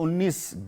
19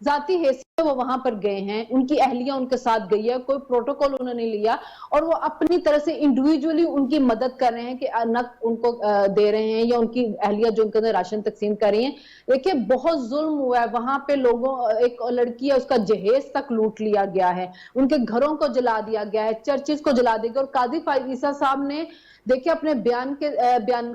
ذاتی حیثیت سے وہ وہاں پر گئے ہیں, ان کی اہلیہ ان کے ساتھ گئی ہے, کوئی پروٹوکول انہوں نے لیا اور وہ اپنی طرح سے انڈیویجولی ان کی مدد کر رہے ہیں کہ نقد ان کو دے رہے ہیں یا ان کی اہلیہ جو ان کے راشن تقسیم کر رہی ہیں. دیکھیں بہت ظلم ہوا ہے وہاں پہ, لوگوں, ایک لڑکی ہے اس کا جہیز تک لوٹ لیا گیا ہے, ان کے گھروں کو جلا دیا گیا ہے, چرچز کو جلا دیا گیا. اور قاضی فائز عیسیٰ صاحب نے دیکھیں اپنے بیان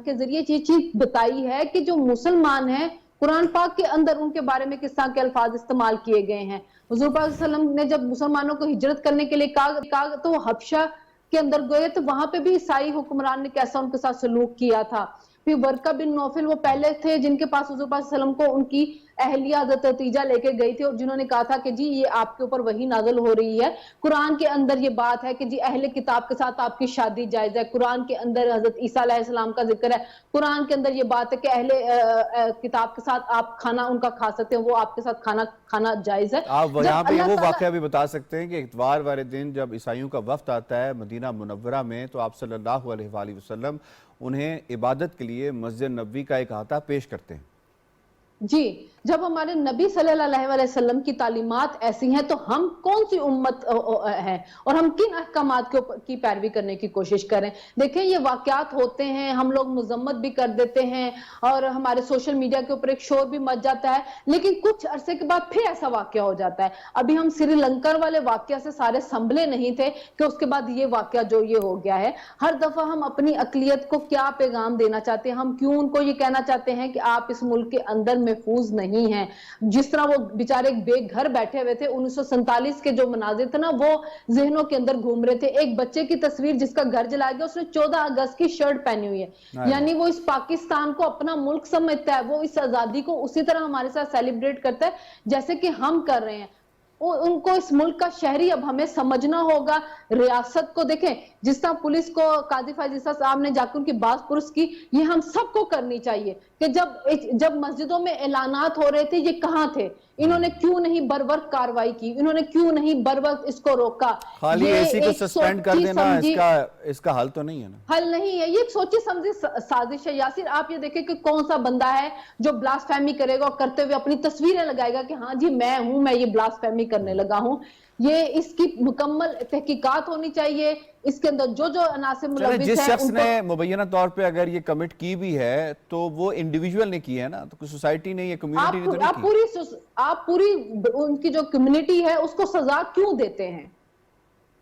کے ذریعے یہ چیز بتائی ہے کہ جو مسلمان ہیں قرآن پاک کے اندر ان کے بارے میں کس طرح کے الفاظ استعمال کیے گئے ہیں. حضور پاک صلی اللہ علیہ وسلم نے جب مسلمانوں کو ہجرت کرنے کے لیے کہا تو وہ حبشہ کے اندر گئے تو وہاں پہ بھی عیسائی حکمران نے کیسا ان کے ساتھ سلوک کیا تھا. پھر ورقہ بن نوفل وہ پہلے تھے جن کے پاس حضور پاک صلی اللہ علیہ وسلم کو ان کی اہلیہ حضرت عتیجہ لے کے گئی تھی اور جنہوں نے کہا تھا کہ جی یہ آپ کے اوپر وحی نازل ہو رہی ہے, قرآن کے اندر یہ بات ہے کہ جی اہل کتاب کے ساتھ آپ کی شادی جائز ہے, قرآن کے اندر حضرت عیسیٰ علیہ السلام کا ذکر ہے, قرآن کے اندر یہ بات ہے کہ اہل کتاب کے ساتھ آپ کھانا ان کا کھا سکتے ہیں, وہ آپ کے ساتھ کھانا جائز ہے. آپ یہاں پہ وہ واقعہ بھی بتا سکتے ہیں کہ اتوار والے دن جب عیسائیوں کا وفد آتا ہے مدینہ منورہ میں تو آپ صلی اللہ علیہ وآلہ وسلم انہیں عبادت کے لیے مسجد نبوی کا ایک احاطہ پیش کرتے ہیں. جی, جب ہمارے نبی صلی اللہ علیہ وسلم کی تعلیمات ایسی ہیں تو ہم کون سی امت ہیں اور ہم کن احکامات کی پیروی کرنے کی کوشش کریں. دیکھیں یہ واقعات ہوتے ہیں, ہم لوگ مذمت بھی کر دیتے ہیں اور ہمارے سوشل میڈیا کے اوپر ایک شور بھی مچ جاتا ہے, لیکن کچھ عرصے کے بعد پھر ایسا واقعہ ہو جاتا ہے. ابھی ہم سری لنکا والے واقعہ سے سارے سنبھلے نہیں تھے کہ اس کے بعد یہ واقعہ جو یہ ہو گیا ہے. ہر دفعہ ہم اپنی اقلیت کو کیا پیغام دینا چاہتے ہیں, ہم کیوں ان کو یہ کہنا چاہتے ہیں کہ آپ اس ملک کے اندر محفوظ نہیں ہیں. جس طرح وہ بیچارے ایک بے گھر بیٹھے ہوئے تھے, 1947 کے جو مناظر تھے نا وہ ذہنوں کے اندر گھوم رہے تھے. ایک بچے کی تصویر جس کا گھر جلایا گیا, اس نے 14 اگست کی شرٹ پہنی ہوئی ہے, یعنی وہ اس پاکستان کو اپنا ملک سمجھتا ہے, وہ اس آزادی کو اسی طرح ہمارے ساتھ سیلیبریٹ کرتا ہے جیسے کہ ہم کر رہے ہیں. ان کو اس ملک کا شہری اب ہمیں سمجھنا ہوگا. ریاست کو دیکھیں جس طرح پولیس کو قاضی فائز عیسیٰ صاحب نے جا کے ان کی باز پرس کی, یہ ہم سب کو کرنی چاہیے کہ جب مسجدوں میں اعلانات ہو رہے تھے یہ کہاں تھے, انہوں نے کیوں نہیں بر وقت کارروائی کی, انہوں نے کیوں نہیں بر وقت اس کو روکا. خالی یہ ایسی کو ایک سسپینڈ کر سوچی دینا سمجھی اس کا حل تو نہیں ہے نا, حل نہیں ہے, یہ ایک سوچی سمجھی سازش ہے. یاسر آپ یہ دیکھیں کہ کون سا بندہ ہے جو بلاسفیمی کرے گا اور کرتے ہوئے اپنی تصویریں لگائے گا کہ ہاں جی میں ہوں, میں یہ بلاسفیمی کرنے لگا ہوں. یہ اس کی مکمل تحقیقات ہونی چاہیے, اس کے اندر جو عناصر ملوث جس ہیں شخص ان کو نے مبینہ طور پہ اگر یہ کمٹ کی بھی ہے تو وہ انڈیویجول نے کی ہے نا, تو کوئی سوسائٹی نے یا کمیونٹی نے تو نہیں کی. آپ پوری ان کی جو کمیونٹی ہے اس کو سزا کیوں دیتے ہیں؟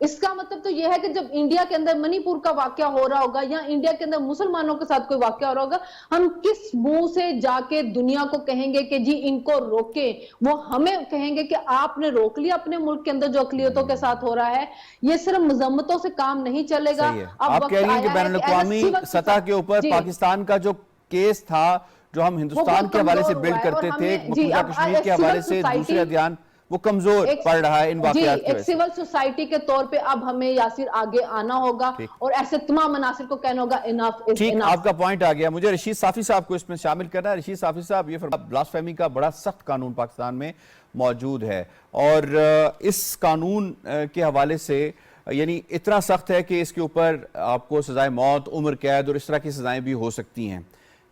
اس کا مطلب تو یہ ہے کہ جب انڈیا کے اندر منی پور کا واقعہ ہو رہا ہوگا یا انڈیا کے اندر مسلمانوں کے ساتھ کوئی واقعہ ہو رہا ہوگا, ہم کس منہ سے جا کے دنیا کو کہیں گے کہ جی ان کو روکیں؟ وہ ہمیں کہیں گے کہ آپ نے روک لیا اپنے ملک کے اندر جو اقلیتوں کے ساتھ ہو رہا ہے. یہ صرف مذمتوں سے کام نہیں چلے گا. صحیح ہے, اب آپ وقت کہہ رہی ہیں کہ آیا بین ہے الاقوامی سطح کے اوپر پاکستان کا جو کیس تھا جو ہم ہندوستان کے حوالے سے بلڈ کرتے تھے, مقبوضہ کشمیر کے حوالے سے دوسرے ادیان, وہ کمزور پڑ رہا ہے ان واقعات کی وجہ سے. ایک سول سوسائٹی کے طور پہ اب ہمیں یاسر آگے آنا ہوگا اور ایسے تمام عناصر کو کہنا ہوگا انف از ٹھیک, انف. آپ کا پوائنٹ آ گیا. مجھے رشید صافی صاحب کو اس میں شامل کرنا ہے. رشید صافی صاحب, یہ بلاسفیمی کا بڑا سخت قانون پاکستان میں موجود ہے اور اس قانون کے حوالے سے یعنی اتنا سخت ہے کہ اس کے اوپر آپ کو سزائے موت, عمر قید اور اس طرح کی سزائیں بھی ہو سکتی ہیں.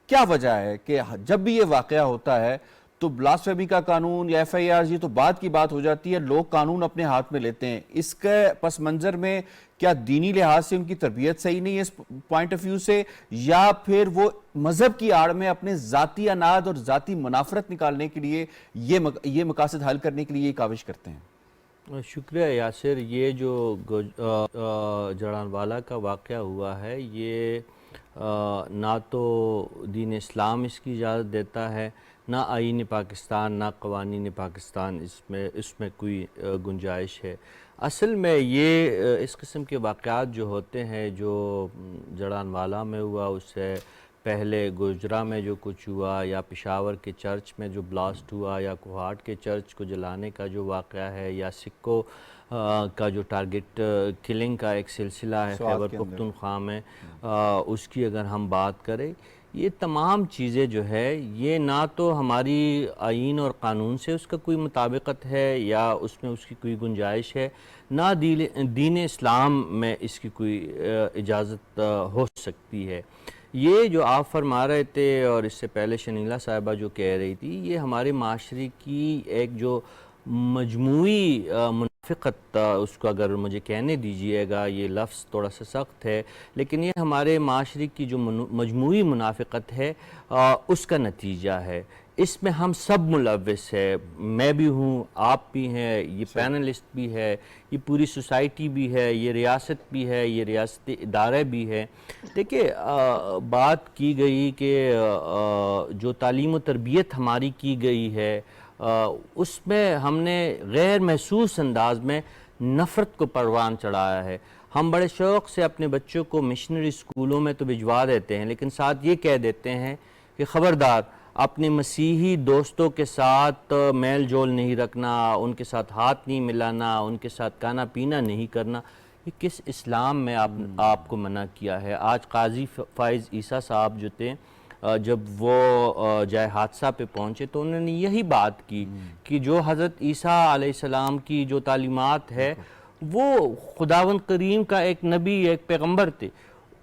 کیا وجہ ہے کہ جب بھی یہ واقعہ ہوتا ہے تو بلاسفیمی کا قانون یا FIR یہ تو بعد کی بات ہو جاتی ہے, لوگ قانون اپنے ہاتھ میں لیتے ہیں. اس کے پس منظر میں کیا دینی لحاظ سے ان کی تربیت صحیح نہیں ہے اس پوائنٹ آف ویو سے, یا پھر وہ مذہب کی آڑ میں اپنے ذاتی اناد اور ذاتی منافرت نکالنے کے لیے یہ مقاصد حل کرنے کے لیے یہ کاوش کرتے ہیں؟ شکریہ یاسر. یہ جو جڑانوالا کا واقعہ ہوا ہے یہ نہ تو دین اسلام اس کی اجازت دیتا ہے, نہ آئین پاکستان, نہ قوانین پاکستان اس میں کوئی گنجائش ہے. اصل میں یہ اس قسم کے واقعات جو ہوتے ہیں, جو جڑانوالا میں ہوا, اس سے پہلے گجرا میں جو کچھ ہوا, یا پشاور کے چرچ میں جو بلاسٹ ہوا, یا کوہاٹ کے چرچ کو جلانے کا جو واقعہ ہے, یا سکھوں کا جو ٹارگٹ کلنگ کا ایک سلسلہ ہے خیبر پختونخوا میں, اس کی اگر ہم بات کریں, یہ تمام چیزیں جو ہے یہ نہ تو ہماری آئین اور قانون سے اس کا کوئی مطابقت ہے یا اس میں اس کی کوئی گنجائش ہے, نہ دین اسلام میں اس کی کوئی اجازت ہو سکتی ہے. یہ جو آپ فرما رہے تھے اور اس سے پہلے شنیلا صاحبہ جو کہہ رہی تھی، یہ ہمارے معاشرے کی ایک جو مجموعی منافقت، اس کو اگر مجھے کہنے دیجئے گا، یہ لفظ تھوڑا سا سخت ہے، لیکن یہ ہمارے معاشرے کی جو مجموعی منافقت ہے اس کا نتیجہ ہے۔ اس میں ہم سب ملوث ہے، میں بھی ہوں، آپ بھی ہیں، یہ پینلسٹ بھی ہے، یہ پوری سوسائٹی بھی ہے، یہ ریاست بھی ہے، یہ ریاستی ادارے بھی ہے۔ دیکھیے بات کی گئی کہ جو تعلیم و تربیت ہماری کی گئی ہے اس میں ہم نے غیر محسوس انداز میں نفرت کو پروان چڑھایا ہے۔ ہم بڑے شوق سے اپنے بچوں کو مشنری اسکولوں میں تو بھجوا دیتے ہیں، لیکن ساتھ یہ کہہ دیتے ہیں کہ خبردار اپنے مسیحی دوستوں کے ساتھ میل جول نہیں رکھنا، ان کے ساتھ ہاتھ نہیں ملانا، ان کے ساتھ کھانا پینا نہیں کرنا۔ یہ کس اسلام میں آپ کو منع کیا ہے؟ آج قاضی فائز عیسیٰ صاحب جو تھے، جب وہ جائے حادثہ پہ پہنچے تو انہوں نے یہی بات کی کہ جو حضرت عیسیٰ علیہ السلام کی جو تعلیمات ہے وہ خداوند کریم کا ایک نبی، ایک پیغمبر تھے،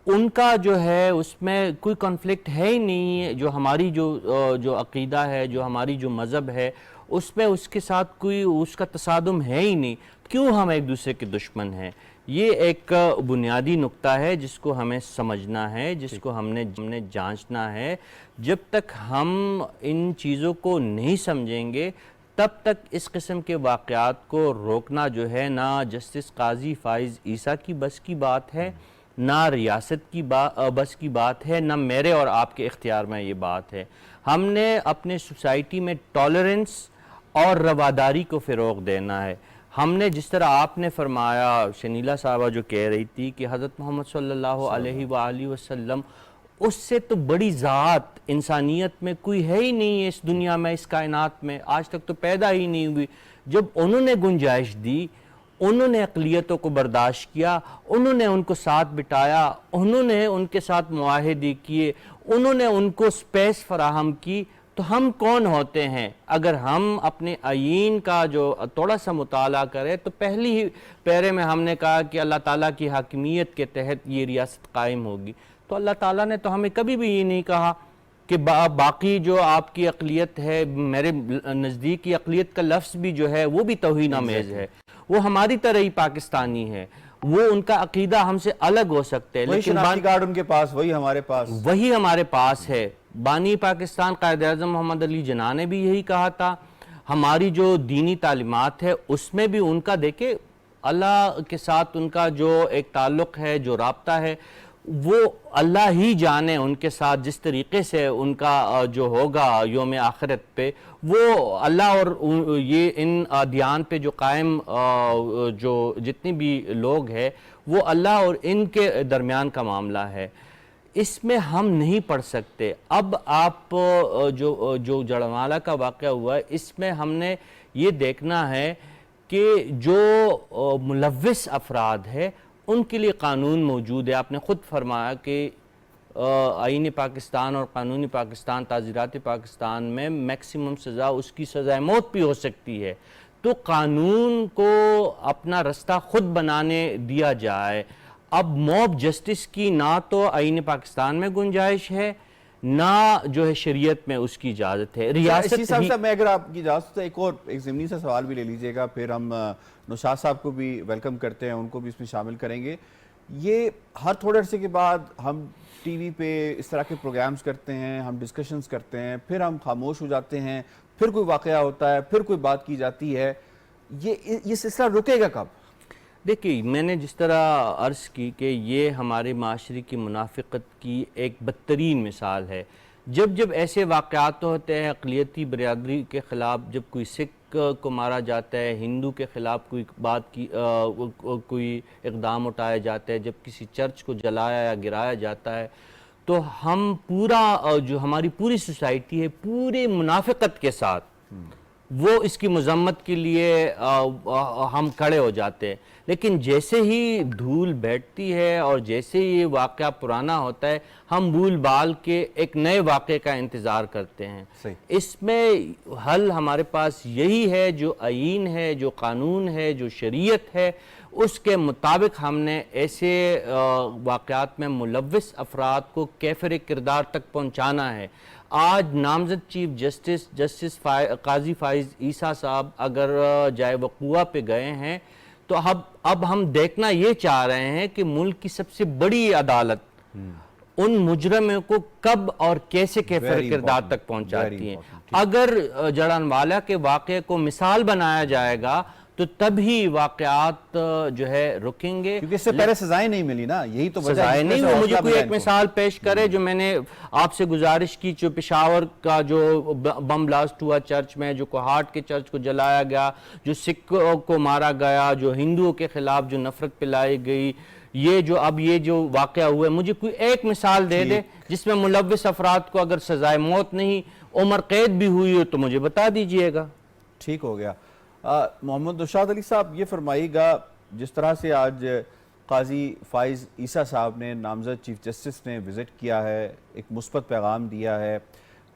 ان کا جو ہے اس میں کوئی کنفلکٹ ہے ہی نہیں ہے۔ جو ہماری جو عقیدہ ہے، جو ہماری جو مذہب ہے، اس میں اس کے ساتھ کوئی اس کا تصادم ہے ہی نہیں، کیوں ہم ایک دوسرے کے دشمن ہیں؟ یہ ایک بنیادی نقطہ ہے جس کو ہمیں سمجھنا ہے، جس کو ہم نے جانچنا ہے۔ جب تک ہم ان چیزوں کو نہیں سمجھیں گے تب تک اس قسم کے واقعات کو روکنا جو ہے نہ جسٹس قاضی فائز عیسیٰ کی بس کی بات ہے، نہ ریاست کی بس کی بات ہے، نہ میرے اور آپ کے اختیار میں یہ بات ہے۔ ہم نے اپنے سوسائٹی میں ٹالرنس اور رواداری کو فروغ دینا ہے۔ ہم نے جس طرح آپ نے فرمایا، شنیلا صاحبہ جو کہہ رہی تھی کہ حضرت محمد صلی اللہ علیہ وآلہ وسلم، اس سے تو بڑی ذات انسانیت میں کوئی ہے ہی نہیں ہے، اس دنیا میں، اس کائنات میں، آج تک تو پیدا ہی نہیں ہوئی۔ جب انہوں نے گنجائش دی، انہوں نے اقلیتوں کو برداشت کیا، انہوں نے ان کو ساتھ بٹایا، انہوں نے ان کے ساتھ معاہدے کیے، انہوں نے ان کو سپیس فراہم کی، تو ہم کون ہوتے ہیں؟ اگر ہم اپنے آئین کا جو تھوڑا سا مطالعہ کریں تو پہلی ہی پیرے میں ہم نے کہا کہ اللہ تعالیٰ کی حاکمیت کے تحت یہ ریاست قائم ہوگی، تو اللہ تعالیٰ نے تو ہمیں کبھی بھی یہ نہیں کہا کہ باقی جو آپ کی اقلیت ہے، میرے نزدیکی اقلیت کا لفظ بھی جو ہے وہ بھی توہین آمیز ہے، وہ ہماری طرح ہی پاکستانی ہے، وہ ان کا عقیدہ ہم سے الگ ہو سکتے ہیں، وہی شناختی کارڈ ان کے پاس، وہی ہمارے پاس ہے۔ بانی پاکستان قائد اعظم محمد علی جناح نے بھی یہی کہا تھا۔ ہماری جو دینی تعلیمات ہے اس میں بھی ان کا دیکھیں اللہ کے ساتھ ان کا جو ایک تعلق ہے، جو رابطہ ہے، وہ اللہ ہی جانے ان کے ساتھ جس طریقے سے ان کا جو ہوگا یوم آخرت پہ، وہ اللہ اور یہ ان ادیان پہ جو قائم جو جتنی بھی لوگ ہیں وہ اللہ اور ان کے درمیان کا معاملہ ہے، اس میں ہم نہیں پڑھ سکتے۔ اب آپ جو جڑوالا کا واقعہ ہوا ہے، اس میں ہم نے یہ دیکھنا ہے کہ جو ملوث افراد ہیں ان کے لیے قانون موجود ہے۔ آپ نے خود فرمایا کہ آئین پاکستان اور قانون پاکستان، تعزیرات پاکستان میں میکسیمم سزا اس کی سزائے موت بھی ہو سکتی ہے، تو قانون کو اپنا رستہ خود بنانے دیا جائے۔ اب موب جسٹس کی نہ تو آئین پاکستان میں گنجائش ہے، نہ جو ہے شریعت میں اس کی اجازت ہے۔ ریاست صاحب میں اگر آپ کی اجازت ہے ایک ضمنی سا سوال بھی لے لیجئے گا، پھر ہم نوشاد صاحب کو بھی ویلکم کرتے ہیں، ان کو بھی اس میں شامل کریں گے۔ یہ ہر تھوڑے عرصے کے بعد ہم ٹی وی پہ اس طرح کے پروگرامز کرتے ہیں، ہم ڈسکشنز کرتے ہیں، پھر ہم خاموش ہو جاتے ہیں، پھر کوئی واقعہ ہوتا ہے، پھر کوئی بات کی جاتی ہے، یہ سلسلہ رکے گا کب؟ دیکھیے میں نے جس طرح عرض کی کہ یہ ہمارے معاشرے کی منافقت کی ایک بدترین مثال ہے۔ جب ایسے واقعات ہوتے ہیں اقلیتی برادری کے خلاف، جب کوئی سکھ کو مارا جاتا ہے، ہندو کے خلاف کوئی اقدام اٹھایا جاتا ہے، جب کسی چرچ کو جلایا یا گرایا جاتا ہے، تو ہم جو ہماری پوری سوسائٹی ہے پورے منافقت کے ساتھ وہ اس کی مذمت کے لیے ہم کھڑے ہو جاتے ہیں۔ لیکن جیسے ہی دھول بیٹھتی ہے اور جیسے ہی یہ واقعہ پرانا ہوتا ہے، ہم بھول بھال کے ایک نئے واقعے کا انتظار کرتے ہیں۔ اس میں حل ہمارے پاس یہی ہے، جو آئین ہے، جو قانون ہے، جو شریعت ہے، اس کے مطابق ہم نے ایسے واقعات میں ملوث افراد کو کیفر کردار تک پہنچانا ہے۔ آج نامزد چیف جسٹس قاضی فائز عیسیٰ صاحب اگر جائے وقوع پہ گئے ہیں تو اب ہم دیکھنا یہ چاہ رہے ہیں کہ ملک کی سب سے بڑی عدالت ان مجرموں کو کب اور کیسے کیفر کردار تک پہنچاتی ہیں۔ اگر جڑانوالا کے واقعے کو مثال بنایا جائے گا تو تب ہی واقعات جو ہے رکیں گے، کیونکہ اس سے پہلے سزائیں نہیں ملی نا، یہی تو وجہ سزائیں ہے۔ نہیں ہوئی۔ مجھے کوئی ایک مثال پیش کرے جو میں نے آپ سے گزارش کی، جو پشاور کا جو بم بلاسٹ ہوا چرچ میں، جو کوہاٹ کے چرچ کو جلایا گیا، جو سکھوں کو مارا گیا، جو ہندوؤں کے خلاف جو نفرت پلائی گئی، یہ جو واقعہ ہوا ہے، مجھے کوئی ایک مثال دے دے جس میں ملوث افراد کو اگر سزائے موت نہیں عمر قید بھی ہوئی ہو تو مجھے بتا دیجئے گا۔ ٹھیک ہو گیا۔ محمد نشاط علی صاحب یہ فرمائیے گا، جس طرح سے آج قاضی فائز عیسیٰ صاحب نے نامزد چیف جسٹس نے وزٹ کیا ہے، ایک مثبت پیغام دیا ہے،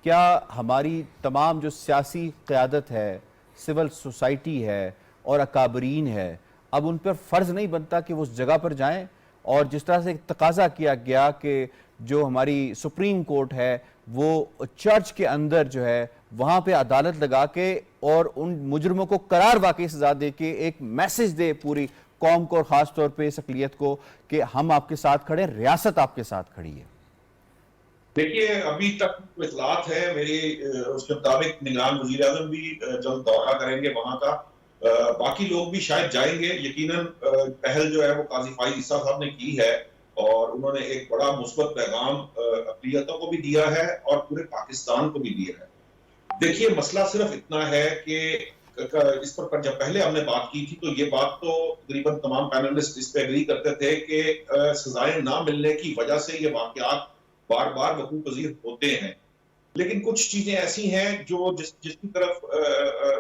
کیا ہماری تمام جو سیاسی قیادت ہے، سول سوسائٹی ہے اور اکابرین ہے، اب ان پر فرض نہیں بنتا کہ وہ اس جگہ پر جائیں؟ اور جس طرح سے تقاضا کیا گیا کہ جو ہماری سپریم کورٹ ہے وہ چرچ کے اندر جو ہے وہاں پہ عدالت لگا کے اور ان مجرموں کو قرار واقعی سزا دے کے ایک میسج دے پوری قوم کو اور خاص طور پہ اس اقلیت کو کہ ہم آپ کے ساتھ کھڑے ہیں، ریاست آپ کے ساتھ کھڑی ہے۔ دیکھیے ابھی تک اطلاعات ہے میری، اس کے مطابق نگران وزیر اعظم بھی جلد دورہ کریں گے وہاں کا، باقی لوگ بھی شاید جائیں گے۔ یقیناً پہل جو ہے وہ قاضی فائز عیسیٰ صاحب نے کی ہے اور انہوں نے ایک بڑا مثبت پیغام اقلیتوں کو بھی دیا ہے اور پورے پاکستان کو بھی دیا ہے۔ دیکھیے مسئلہ صرف اتنا ہے کہ اس پر جب پہلے ہم نے بات کی تھی تو یہ بات تو تقریباً تمام پینلسٹ اس پہ اگری کرتے تھے کہ سزائیں نہ ملنے کی وجہ سے یہ واقعات بار بار وقوع پذیر ہوتے ہیں، لیکن کچھ چیزیں ایسی ہیں جو جس کی طرف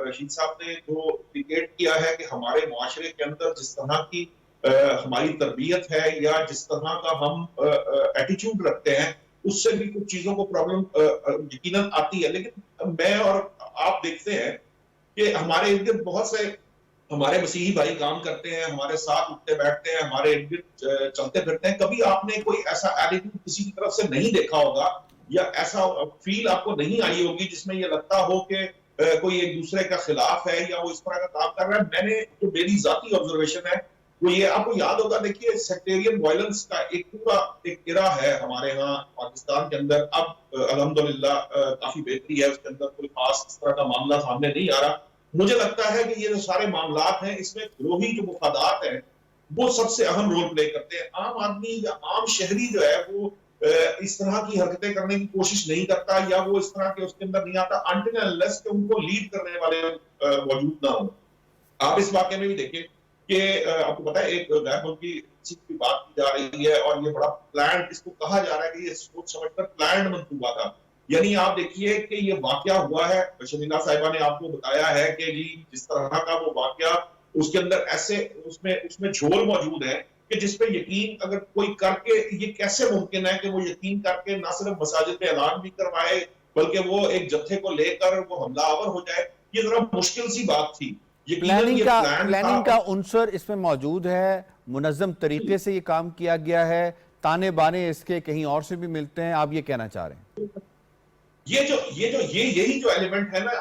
رشید صاحب نے جو انڈیکیٹ کیا ہے کہ ہمارے معاشرے کے اندر جس طرح کی ہماری تربیت ہے یا جس طرح کا ہم ایٹیچیوڈ رکھتے ہیں اس سے بھی کچھ چیزوں کو پرابلم یقیناً آتی ہے۔ لیکن میں اور آپ دیکھتے ہیں کہ ہمارے ارد گرد بہت سے ہمارے مسیحی بھائی کام کرتے ہیں، ہمارے ساتھ اٹھتے بیٹھتے ہیں، ہمارے ارد گرد چلتے پھرتے ہیں، کبھی آپ نے کوئی ایسا ایٹیٹیوڈ کسی کی طرف سے نہیں دیکھا ہوگا یا ایسا فیل آپ کو نہیں آئی ہوگی جس میں یہ لگتا ہو کہ کوئی ایک دوسرے کا خلاف ہے یا وہ اس طرح کا کام کر رہا ہے۔ میں نے جو میری ذاتی آبزرویشن ہے وہ یہ، آپ کو یاد ہوگا، دیکھیے سیکٹیرین وائلنس کا ایک پورا ایک ایرا ہے ہمارے ہاں پاکستان کے اندر، اب الحمدللہ کافی بہتری ہے، اس کے اندر کوئی خاص اس طرح کا معاملہ سامنے نہیں آ رہا۔ مجھے لگتا ہے کہ یہ جو سارے معاملات ہیں اس میں گروہی جو مفادات ہیں وہ سب سے اہم رول پلے کرتے ہیں۔ عام آدمی یا عام شہری جو ہے وہ اس طرح کی حرکتیں کرنے کی کوشش نہیں کرتا یا وہ اس طرح کے اس کے اندر نہیں آتا until and unless کہ ان کو لیڈ کرنے والے موجود نہ ہوں۔ آپ اس واقعے میں بھی دیکھیں کہ آپ کو پتا ہے ایک غیر ملکی کی بات کی جا رہی ہے اور یہ بڑا پلانڈ، اس کو کہا جا رہا ہے کہ یہ سوچ سمجھ کر پلانڈ منصوبہ تھا۔ یعنی آپ دیکھیے کہ یہ واقعہ ہوا ہے، شمیلہ صاحبہ نے آپ کو بتایا ہے کہ جی جس طرح کا وہ واقعہ اس کے اندر ایسے اس میں جھول موجود ہے کہ جس پہ یقین اگر کوئی کر کے، یہ کیسے ممکن ہے کہ وہ یقین کر کے نہ صرف مساجد میں اعلان بھی کروائے بلکہ وہ ایک جتھے کو لے کر وہ حملہ آور ہو جائے، یہ ذرا مشکل سی بات تھی۔ پلاننگ کا عنصر اس میں موجود ہے، منظم طریقے سے یہ کام کیا گیا ہے، تانے بانے اس کے کہیں اور سے بھی ملتے ہیں، آپ یہ کہنا چاہ رہے ہیں؟ یہی جو ایلیمنٹ ہے نا،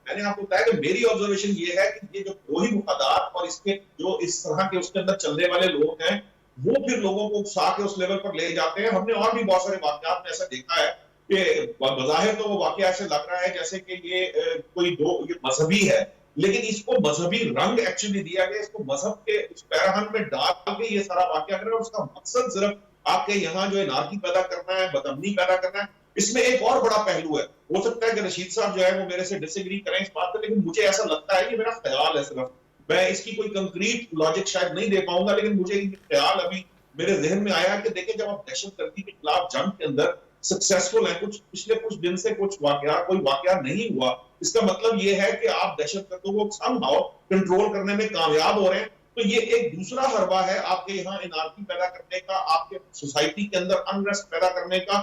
میں نے آپ کو بتایا کہ میری آبزرویشن یہ ہے کہ یہ جو گروہی مفادات اور اس کے جو اس طرح کے اس کے اندر چلنے والے لوگ ہیں وہ پھر لوگوں کو اکسا کے اس لیول پر لے جاتے ہیں۔ ہم نے اور بھی بہت سارے واقعات میں ایسا دیکھا ہے کہ بظاہر تو وہ واقعہ ایسے لگ رہا ہے جیسے کہ یہ کوئی یہ مذہبی ہے، لیکن اس کو مذہبی رنگ ایکچولی دیا گیا، اس کو مذہب کے اس پیراہن میں ڈال کے یہ سارا واقعہ کرنا، اور اس کا مقصد صرف آپ کے یہاں جو انارکی پیدا کرنا ہے، بدامنی پیدا کرنا ہے۔ اس میں ایک اور بڑا پہلو ہے، ہو سکتا ہے کہ رشید صاحب جو ہے وہ میرے سے ڈس ایگری کریں اس بات پہ، لیکن مجھے ایسا لگتا ہے، یہ میرا خیال ہے، صرف میں اس کی کوئی کنکریٹ لاجک شاید نہیں دے پاؤں گا، لیکن مجھے یہ خیال ابھی میرے ذہن میں آیا کہ دیکھیں جب آپ دہشت گردی کے خلاف جنگ کے اندر سکسیسفل ہیں، پچھلے کچھ دن سے کوئی واقعہ نہیں ہوا، اس کا مطلب یہ ہے کہ آپ دہشت گردوں کو سم ہاؤ کنٹرول کرنے میں کامیاب ہو رہے ہیں۔ تو یہ ایک دوسرا حربہ ہے آپ کے یہاں انارکی پیدا کرنے کا، آپ کے سوسائٹی کے اندر انریسٹ پیدا کرنے کا۔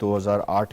2008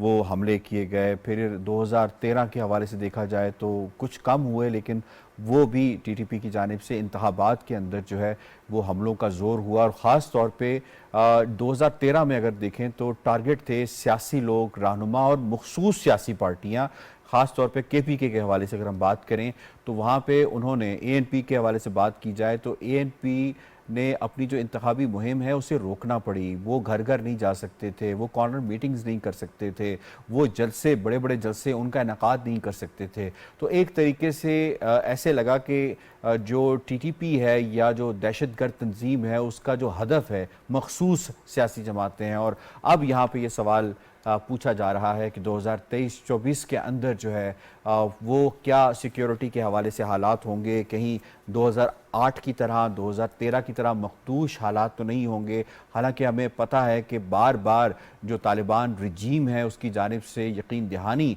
وہ حملے کیے گئے. پھر 2013 کے حوالے سے دیکھا جائے تو کچھ کم ہوئے, لیکن وہ بھی ٹی ٹی پی کی جانب سے انتخابات کے اندر جو ہے وہ حملوں کا زور ہوا. اور خاص طور پہ 2013 میں اگر دیکھیں تو ٹارگٹ تھے سیاسی لوگ, رہنما اور مخصوص سیاسی پارٹیاں. خاص طور پہ کے پی کے حوالے سے اگر ہم بات کریں تو وہاں پہ انہوں نے اے این پی کے حوالے سے بات کی جائے تو اے این پی نے اپنی جو انتخابی مہم ہے اسے روکنا پڑی. وہ گھر گھر نہیں جا سکتے تھے, وہ کارنر میٹنگز نہیں کر سکتے تھے, وہ جلسے, بڑے بڑے جلسے ان کا انعقاد نہیں کر سکتے تھے. تو ایک طریقے سے ایسے لگا کہ جو ٹی ٹی پی ہے یا جو دہشت گرد تنظیم ہے اس کا جو ہدف ہے مخصوص سیاسی جماعتیں ہیں. اور اب یہاں پہ یہ سوال پوچھا جا رہا ہے کہ 2023-24 کے اندر جو ہے وہ کیا سیکیورٹی کے حوالے سے حالات ہوں گے, کہیں 2008 کی طرح 2013 کی طرح مخدوش حالات تو نہیں ہوں گے. حالانکہ ہمیں پتہ ہے کہ بار بار جو طالبان رجیم ہے اس کی جانب سے یقین دہانی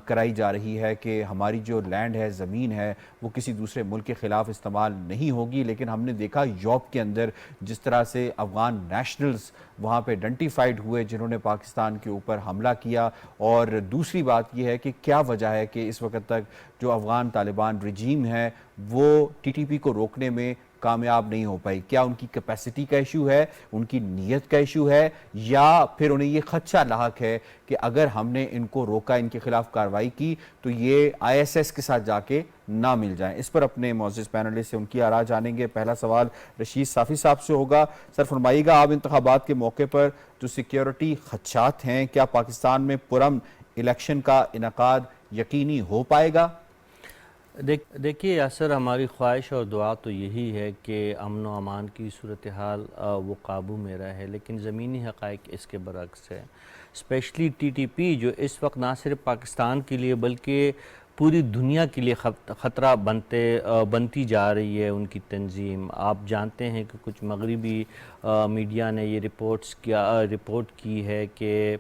کرائی جا رہی ہے کہ ہماری جو لینڈ ہے, زمین ہے, وہ کسی دوسرے ملک کے خلاف استعمال نہیں ہوگی. لیکن ہم نے دیکھا یورپ کے اندر جس طرح سے افغان نیشنلز وہاں پہ آئیڈینٹیفائیڈ ہوئے جنہوں نے پاکستان کے اوپر حملہ کیا. اور دوسری بات یہ ہے کہ کیا وجہ ہے کہ اس وقت تک جو افغان طالبان رجیم ہے وہ ٹی ٹی پی کو روکنے میں کامیاب نہیں ہو پائی. کیا ان کی کیپیسٹی کا ایشو ہے, ان کی نیت کا ایشو ہے, یا پھر انہیں یہ خدشہ لاحق ہے کہ اگر ہم نے ان کو روکا, ان کے خلاف کارروائی کی تو یہ آئی ایس ایس کے ساتھ جا کے نہ مل جائیں. اس پر اپنے معزز پینلسٹ سے ان کی آراء جانیں گے. پہلا سوال رشید صافی صاحب سے ہوگا. سر فرمائیے گا, آپ انتخابات کے موقع پر جو سیکیورٹی خدشات ہیں, کیا پاکستان میں پرامن الیکشن کا انعقاد یقینی ہو پائے گا؟ دیکھیے یاسر, ہماری خواہش اور دعا تو یہی ہے کہ امن و امان کی صورتحال وہ قابو میں رہے, لیکن زمینی حقائق اس کے برعکس ہے. اسپیشلی ٹی ٹی پی جو اس وقت نہ صرف پاکستان کے لیے بلکہ پوری دنیا کے لیے خطرہ بنتی جا رہی ہے. ان کی تنظیم, آپ جانتے ہیں کہ کچھ مغربی میڈیا نے یہ رپورٹ کی ہے کہ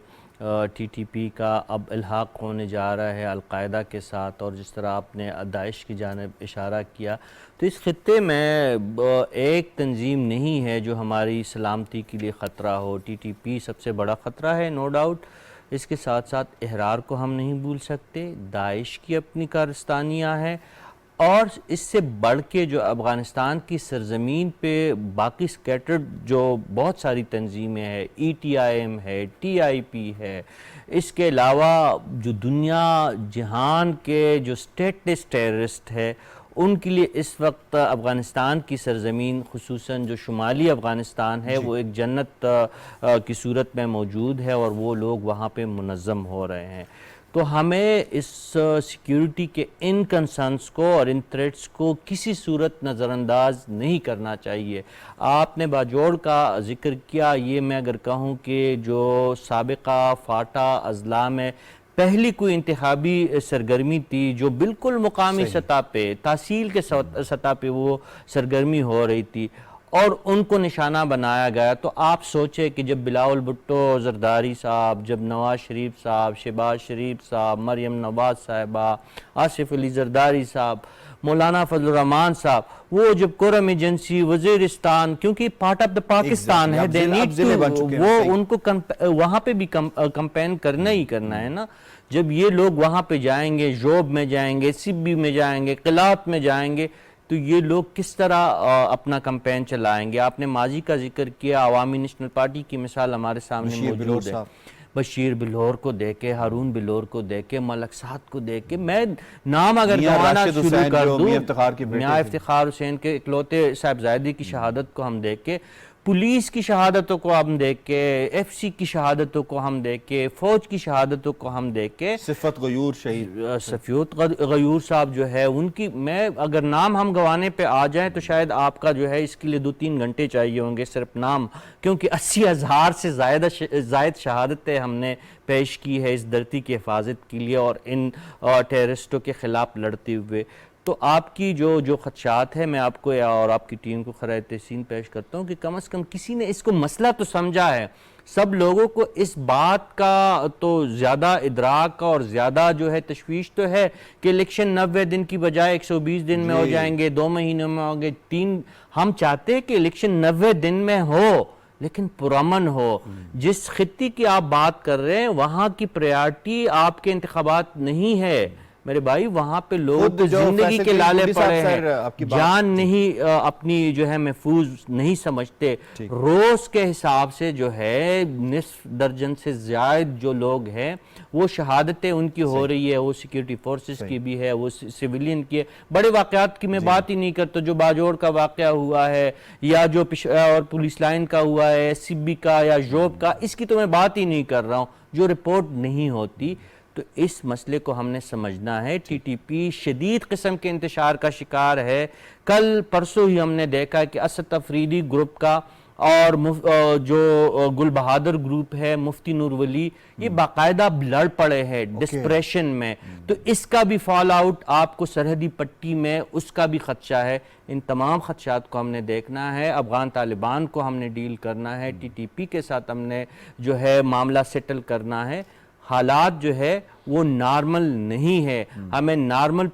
ٹی ٹی پی کا اب الحاق ہونے جا رہا ہے القاعدہ کے ساتھ. اور جس طرح آپ نے داعش کی جانب اشارہ کیا, تو اس خطے میں ایک تنظیم نہیں ہے جو ہماری سلامتی کے لیے خطرہ ہو. ٹی ٹی پی سب سے بڑا خطرہ ہے, نو ڈاؤٹ. اس کے ساتھ ساتھ احرار کو ہم نہیں بھول سکتے, داعش کی اپنی کارستانیاں ہیں, اور اس سے بڑھ کے جو افغانستان کی سرزمین پہ باقی سکیٹرڈ جو بہت ساری تنظیمیں ہیں, ای ٹی آئی ایم ہے, ٹی آئی پی ہے, اس کے علاوہ جو دنیا جہان کے جو اسٹیٹس ٹیررسٹ ہے, ان کے لیے اس وقت افغانستان کی سرزمین خصوصاً جو شمالی افغانستان ہے وہ ایک جنت کی صورت میں موجود ہے, اور وہ لوگ وہاں پہ منظم ہو رہے ہیں. تو ہمیں اس سیکیورٹی کے ان کنسرنس کو اور ان تھریٹس کو کسی صورت نظر انداز نہیں کرنا چاہیے. آپ نے باجوڑ کا ذکر کیا, یہ میں اگر کہوں کہ جو سابقہ فاٹا اضلاع میں پہلی کوئی انتخابی سرگرمی تھی جو بالکل مقامی سطح پہ, تحصیل کے سطح پہ وہ سرگرمی ہو رہی تھی, اور ان کو نشانہ بنایا گیا, تو آپ سوچے کہ جب بلاول بھٹو زرداری صاحب, جب نواز شریف صاحب, شہباز شریف صاحب, مریم نواز صاحبہ, آصف علی زرداری صاحب, مولانا فضل الرحمان صاحب, وہ جب قرم ایجنسی, وزیرستان, کیونکہ پارٹ آف دا پاکستان ہے, وہ ان کو وہاں پہ بھی کمپین کرنا ہی کرنا ہے نا. جب یہ لوگ وہاں پہ جائیں گے, جوب میں جائیں گے, سبی میں جائیں گے, قلات میں جائیں گے, تو یہ لوگ کس طرح اپنا کمپین چلائیں گے؟ آپ نے ماضی کا ذکر کیا, عوامی نیشنل پارٹی کی مثال ہمارے سامنے موجود ہے. بشیر بلور کو دیکھے, ہارون بلور کو دیکھے, ملک سعد کو دیکھے, میں نام اگر گوانا شروع کر دوں, میاں افتخار حسین کے اکلوتے صاحبزادی کی شہادت کو ہم دیکھے, پولیس کی شہادتوں کو ہم دیکھے, ایف سی کی شہادتوں کو ہم دیکھے, فوج کی شہادتوں کو ہم دیکھے, صفت غیور شہید صفیت غیور صاحب جو ہے, ان کی میں اگر نام ہم گوانے پہ آ جائیں تو شاید آپ کا جو ہے اس کے لیے 2-3 گھنٹے چاہیے ہوں گے صرف نام, کیونکہ 80,000 سے زائد شہادتیں ہم نے پیش کی ہے اس دھرتی کی حفاظت کے لیے اور ان ٹیررسٹوں کے خلاف لڑتے ہوئے. تو آپ کی جو خدشات ہے, میں آپ کو اور آپ کی ٹیم کو خراج تحسین پیش کرتا ہوں کہ کم از کم کسی نے اس کو مسئلہ تو سمجھا ہے. سب لوگوں کو اس بات کا تو زیادہ ادراک اور زیادہ جو ہے تشویش تو ہے کہ الیکشن 90 دن کی بجائے 120 دن میں ہو جائیں گے, 2 مہینوں میں ہوں گے, 3. ہم چاہتے ہیں کہ الیکشن 90 دن میں ہو, لیکن پرامن ہو. جس خطے کی آپ بات کر رہے ہیں وہاں کی پریارٹی آپ کے انتخابات نہیں ہے میرے بھائی, وہاں پہ لوگ زندگی کے لالے پڑے ہیں, جان نہیں اپنی جو ہے محفوظ نہیں سمجھتے. روز کے حساب سے جو ہے نصف درجن سے زائد جو لوگ ہیں وہ شہادتیں ان کی ہو رہی ہے, وہ سیکیورٹی فورسز کی بھی ہے, وہ سیویلین کی ہے. بڑے واقعات کی میں بات ہی نہیں کرتا, جو باجوڑ کا واقعہ ہوا ہے یا جو اور پولیس لائن کا ہوا ہے, سی بی کا یا جوب کا, اس کی تو میں بات ہی نہیں کر رہا ہوں, جو رپورٹ نہیں ہوتی. تو اس مسئلے کو ہم نے سمجھنا ہے. ٹی ٹی پی شدید قسم کے انتشار کا شکار ہے. کل پرسوں ہی ہم نے دیکھا کہ اسد افریدی گروپ کا اور جو گل بہادر گروپ ہے, مفتی نور ولی, یہ باقاعدہ لڑ پڑے ہیں ڈسپریشن میں. تو اس کا بھی فال آؤٹ آپ کو سرحدی پٹی میں اس کا بھی خدشہ ہے. ان تمام خدشات کو ہم نے دیکھنا ہے. افغان طالبان کو ہم نے ڈیل کرنا ہے, ٹی ٹی پی کے ساتھ ہم نے جو ہے معاملہ سیٹل کرنا ہے. حالات جو ہے وہ نارمل نہیں ہے. ہمیں نارمل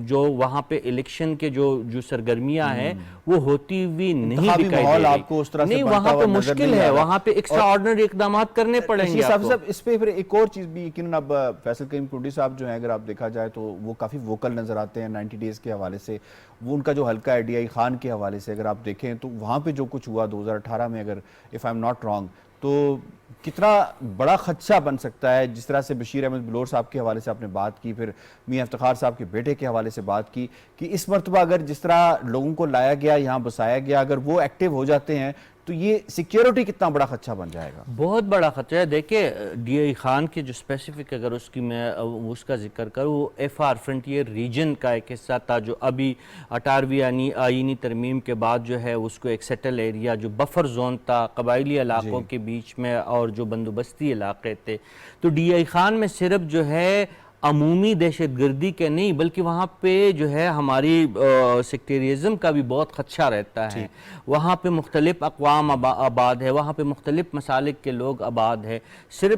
جو وہاں پہ الیکشن کے جو سرگرمیاں ہیں وہ ہوتی ہوئی نہیں دکھائی دے رہی. نہیں, وہاں پہ مشکل ہے, وہاں پہ ایکسٹرا آرڈنری اقدامات کرنے پڑیں گے آپ کو. اس پہ پھر ایک اور چیز بھی یقیناً اب فیصل کریم کنڈی صاحب جو ہیں اگر آپ دیکھا جائے تو وہ کافی ووکل نظر آتے ہیں 90 ڈیز کے حوالے سے. وہ ان کا جو حلقہ ہے ڈی آئی خان کے حوالے سے اگر آپ دیکھیں تو وہاں پہ جو کچھ ہوا 2018 میں, اگر if I'm not wrong, تو کتنا بڑا خدشہ بن سکتا ہے. جس طرح سے بشیر احمد بلور صاحب کے حوالے سے آپ نے بات کی, پھر میاں افتخار صاحب کے بیٹے کے حوالے سے بات کی, کہ اس مرتبہ اگر جس طرح لوگوں کو لایا گیا, یہاں بسایا گیا, اگر وہ ایکٹیو ہو جاتے ہیں تو یہ سیکیورٹی کتنا بڑا خدشہ بن جائے گا. بہت بڑا خدشہ ہے. دیکھیں ڈی آئی خان کے جو اسپیسیفک اگر اس کی میں اس کا ذکر کروں, وہ ایف آر فرنٹیئر ریجن کا ایک حصہ تھا جو ابھی 18ویں آئینی ترمیم کے بعد جو ہے اس کو ایک سیٹل ایریا جو بفر زون تھا قبائلی علاقوں کے بیچ میں اور جو بندوبستی علاقے تھے. تو ڈی آئی خان میں صرف جو ہے عمومی دہشت گردی کے نہیں بلکہ وہاں پہ جو ہے ہماری سیکٹریزم کا بھی بہت خدشہ رہتا ہے. وہاں پہ مختلف اقوام آباد ہے, وہاں پہ مختلف مسالک کے لوگ آباد ہے.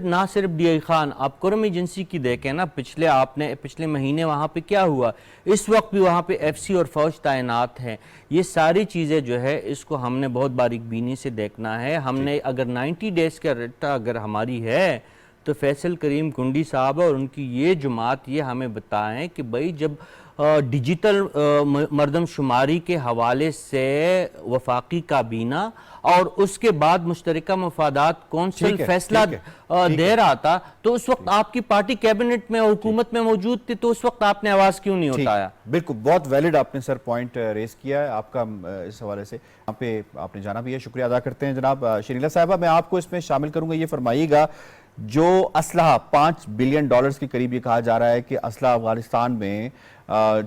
نہ صرف ڈی آئی خان, آپ کرم ایجنسی کی دیکھیں نا, پچھلے مہینے وہاں پہ کیا ہوا, اس وقت بھی وہاں پہ ایف سی اور فوج تعینات ہیں. یہ ساری چیزیں جو ہے اس کو ہم نے بہت باریک بینی سے دیکھنا ہے. ہم نے اگر 90 ڈیز کا رٹا اگر ہماری ہے تو فیصل کریم کنڈی صاحب اور ان کی یہ جماعت یہ ہمیں بتائیں کہ بھئی جب ڈیجیٹل مردم شماری کے حوالے سے وفاقی کابینہ اور اس کے بعد مشترکہ مفادات کونسل فیصلہ دے رہا تھا تو اس وقت آپ کی پارٹی کیبنٹ میں حکومت میں موجود تھی, تو اس وقت آپ نے آواز کیوں نہیں اٹھایا؟ بالکل بہت ویلڈ آپ نے سر پوائنٹ ریز کیا ہے آپ کا اس حوالے سے. یہاں پہ آپ نے جانا بھی ہے, شکریہ ادا کرتے ہیں. جناب شریلا صاحبہ, میں آپ کو اس میں شامل کروں گا. یہ فرمائیے گا جو اسلحہ $5 بلین کے قریب یہ کہا جا رہا ہے کہ اسلحہ افغانستان میں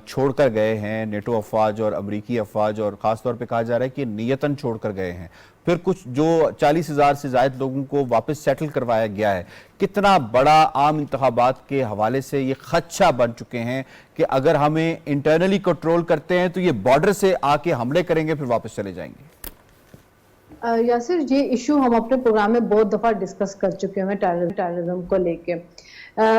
چھوڑ کر گئے ہیں نیٹو افواج اور امریکی افواج, اور خاص طور پہ کہا جا رہا ہے کہ نیتاً چھوڑ کر گئے ہیں. پھر کچھ جو 40,000 سے زائد لوگوں کو واپس سیٹل کروایا گیا ہے. کتنا بڑا عام انتخابات کے حوالے سے یہ خدشہ بن چکے ہیں کہ اگر ہمیں انٹرنلی کنٹرول کرتے ہیں تو یہ بارڈر سے آ کے حملے کریں گے پھر واپس چلے جائیں گے. یاسر, یہ ایشو ہم اپنے پروگرام میں بہت دفعہ ڈسکس کر چکے ہیں ٹیررزم کو لے کے.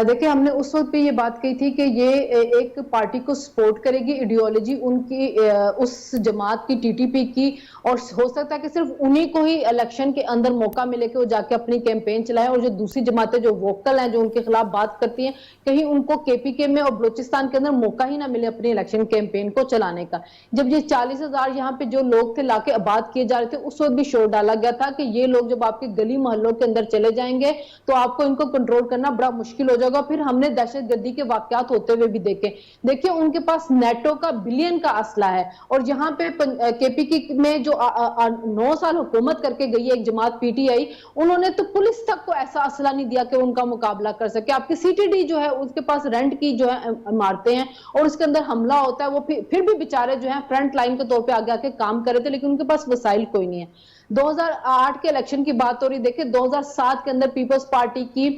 دیکھیں ہم نے اس وقت پہ یہ بات کہی تھی کہ یہ ایک پارٹی کو سپورٹ کرے گی, ایڈیولوجی ان کی اس جماعت کی ٹی ٹی پی کی, اور ہو سکتا ہے کہ صرف انہی کو ہی الیکشن کے اندر موقع ملے کہ وہ جا کے اپنی کیمپین چلائیں, اور جو دوسری جماعتیں جو ووکل ہیں جو ان کے خلاف بات کرتی ہیں کہیں ان کو کے پی کے میں اور بلوچستان کے اندر موقع ہی نہ ملے اپنی الیکشن کیمپین کو چلانے کا. جب یہ 40,000 یہاں پہ جو لوگ تھے لا کے آباد کیے جا رہے تھے, اس وقت بھی شور ڈالا گیا تھا کہ یہ لوگ جب آپ کے گلی محلوں کے اندر چلے جائیں گے تو آپ کو ان کو کنٹرول کرنا بڑا مشکل ہو جائے گا. پھر ہم نے دہشت گردی کے واقعات ہوتے ہوئے بھی دیکھیں ان کے پاس نیٹو کا بلین کا اسلحہ ہے, اور یہاں پہ کے پی کی میں جو 9 سال حکومت کر کے گئی ہے ایک جماعت پی ٹی آئی, انہوں نے تو پولیس تک کو ایسا اسلحہ نہیں دیا کہ ان کا مقابلہ کر سکے. آپ کی سی ٹی ڈی جو ہے اس کے پاس رینٹ کی جو ہے عمارتیں ہیں اور اس کے اندر حملہ ہوتا ہے, وہ پھر بھی بیچارے جو ہیں فرنٹ لائن کے طور پہ آگے آ کے کام کر رہے تھے, لیکن ان کے پاس وسائل کوئی نہیں ہے. 2008 کے الیکشن کی بات ہو رہی, دیکھیں 2007 کے اندر پیپلز پارٹی کی